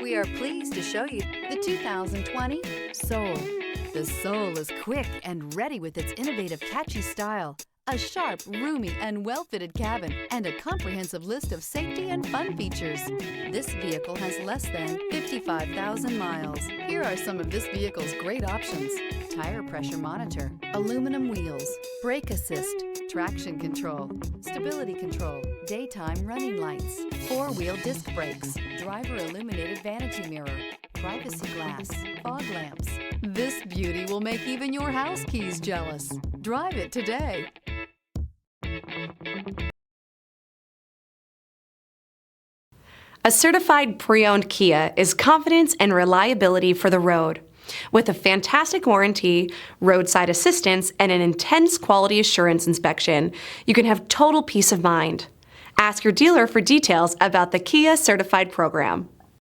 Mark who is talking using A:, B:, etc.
A: We are pleased to show you the 2020 Soul. The Soul is quick and ready with its innovative, catchy style, a sharp, roomy, and well-fitted cabin, and a comprehensive list of safety and fun features. This vehicle has less than 55,000 miles. Here are some of this vehicle's great options: tire pressure monitor, aluminum wheels, brake assist, traction control, stability control, daytime running lights, four-wheel disc brakes, driver illuminated vanity mirror, privacy glass, fog lamps. This beauty will make even your house keys jealous. Drive it today.
B: A certified pre-owned Kia is confidence and reliability for the road. With a fantastic warranty, roadside assistance, and an intense quality assurance inspection, you can have total peace of mind. Ask your dealer for details about the Kia Certified program.